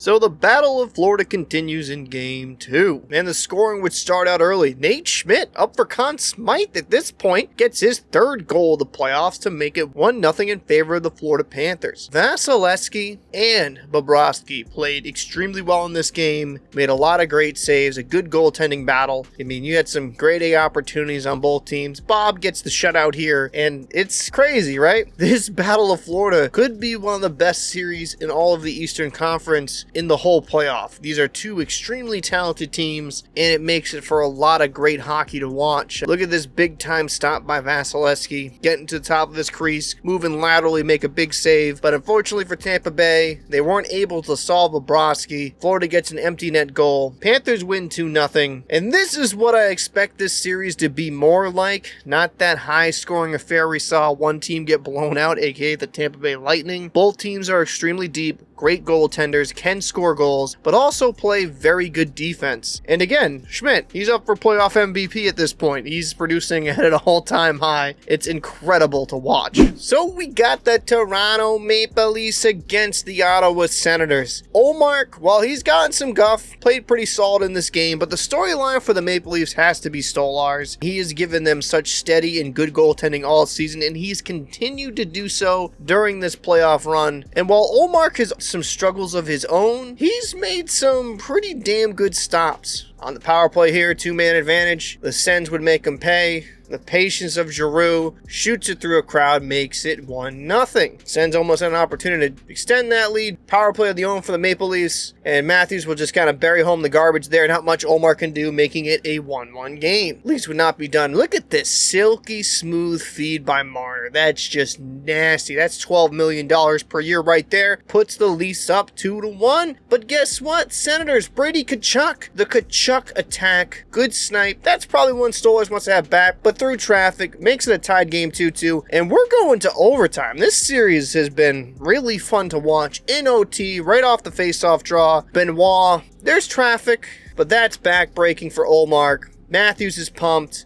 So the Battle of Florida continues in Game 2, and the scoring would start out early. Nate Schmidt, up for Conn Smythe at this point, gets his third goal of the playoffs to make it 1-0 in favor of the Florida Panthers. Vasilevsky and Bobrovsky played extremely well in this game, made a lot of great saves, a good goaltending battle. I mean, you had some grade A opportunities on both teams. Bob gets the shutout here, and it's crazy, right? This Battle of Florida could be one of the best series in all of the Eastern Conference in the whole playoff. These are two extremely talented teams, and it makes it for a lot of great hockey to watch. Look at this big time stop by Vasilevsky, getting to the top of his crease, moving laterally, make a big save, but unfortunately for Tampa Bay, they weren't able to solve Bobrovsky. Florida gets an empty net goal. Panthers win 2-0, and this is what I expect this series to be more like. Not that high scoring affair we saw one team get blown out, aka the Tampa Bay Lightning. Both teams are extremely deep, great goaltenders, can score goals, but also play very good defense. And again, Schmidt, he's up for playoff MVP at this point. He's producing at an all-time high. It's incredible to watch. So we got the Toronto Maple Leafs against the Ottawa Senators. Ullmark, while he's gotten some guff, played pretty solid in this game, but the storyline for the Maple Leafs has to be Stolarz. He has given them such steady and good goaltending all season, and he's continued to do so during this playoff run. And while Ullmark has some struggles of his own, he's made some pretty damn good stops. On the power play here, two-man advantage. The Sens would make him pay. The patience of Giroux shoots it through a crowd, makes it 1-0. Sens almost had an opportunity to extend that lead. Power play of the own for the Maple Leafs, and Matthews will just kind of bury home the garbage there. Not much Ullmark can do, making it a 1-1 game. Leafs would not be done. Look at this silky smooth feed by Marner. That's just nasty. That's $12 million per year right there. Puts the Leafs up 2-1. But guess what? Senators, Brady Tkachuk. The Tkachuk attack. Good snipe. That's probably one Stolarz wants to have back, but through traffic, makes it a tied game 2-2, and we're going to overtime. This series has been really fun to watch. In OT, right off the face-off draw, Benoit, there's traffic, but that's back-breaking for Ullmark. Matthews is pumped.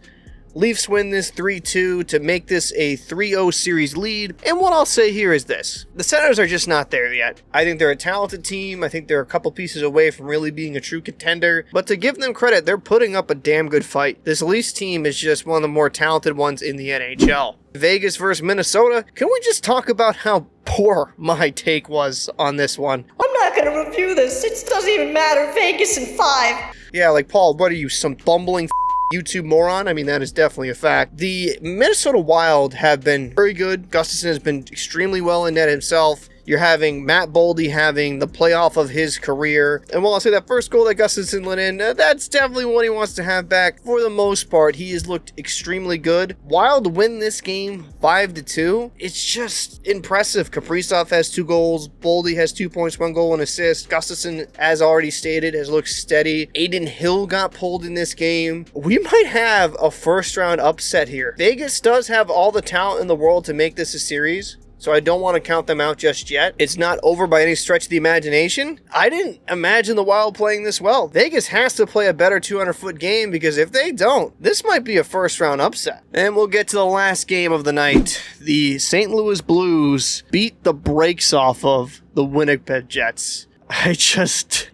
Leafs win this 3-2 to make this a 3-0 series lead. And what I'll say here is this. The Senators are just not there yet. I think they're a talented team. I think they're a couple pieces away from really being a true contender. But to give them credit, they're putting up a damn good fight. This Leafs team is just one of the more talented ones in the NHL. Vegas versus Minnesota. Can we just talk about how poor my take was on this one? I'm not going to review this. It doesn't even matter. Vegas in 5. Yeah, like, Paul, what are you, some bumbling YouTube moron? I mean, that is definitely a fact. The Minnesota Wild have been very good. Gustafsson has been extremely well in net himself. You're having Matt Boldy having the playoff of his career. And while I say that first goal that Gustafsson let in, that's definitely what he wants to have back. For the most part, he has looked extremely good. Wild win this game 5-2. It's just impressive. Kaprizov has 2 goals. Boldy has 2 points, 1 goal, and assist. Gustafsson, as already stated, has looked steady. Adin Hill got pulled in this game. We might have a first-round upset here. Vegas does have all the talent in the world to make this a series, so I don't want to count them out just yet. It's not over by any stretch of the imagination. I didn't imagine the Wild playing this well. Vegas has to play a better 200-foot game, because if they don't, this might be a first-round upset. And we'll get to the last game of the night. The St. Louis Blues beat the brakes off of the Winnipeg Jets. Buchnevich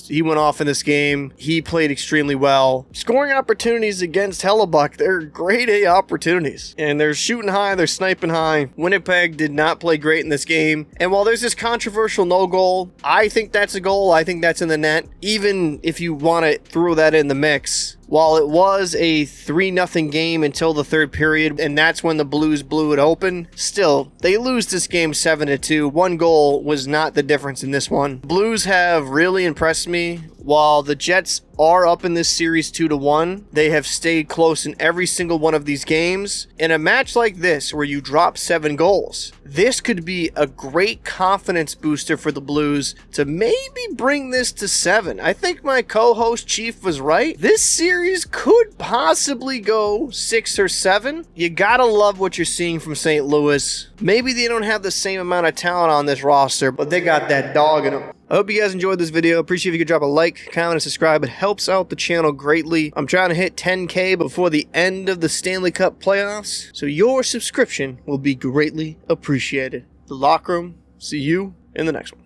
he went off in this game. He played extremely well. Scoring opportunities against Hellebuck, they're grade A opportunities. And they're shooting high, they're sniping high. Winnipeg did not play great in this game. And while there's this controversial no goal, I think that's a goal. I think that's in the net. Even if you want to throw that in the mix, while it was a 3-0 game until the third period, and that's when the Blues blew it open, still, they lose this game 7-2. 1 goal was not the difference in this one. Blues have really impressed me. While the Jets are up in this series 2-1, they have stayed close in every single one of these games. In a match like this, where you drop 7 goals, this could be a great confidence booster for the Blues to maybe bring this to 7. I think my co-host Chief was right. This series could possibly go 6 or 7. You gotta love what you're seeing from St. Louis. Maybe they don't have the same amount of talent on this roster, but they got that dog in them. I hope you guys enjoyed this video. Appreciate if you could drop a like, comment, and subscribe. It helps out the channel greatly. I'm trying to hit 10K before the end of the Stanley Cup playoffs, so your subscription will be greatly appreciated. The Locker Room, see you in the next one.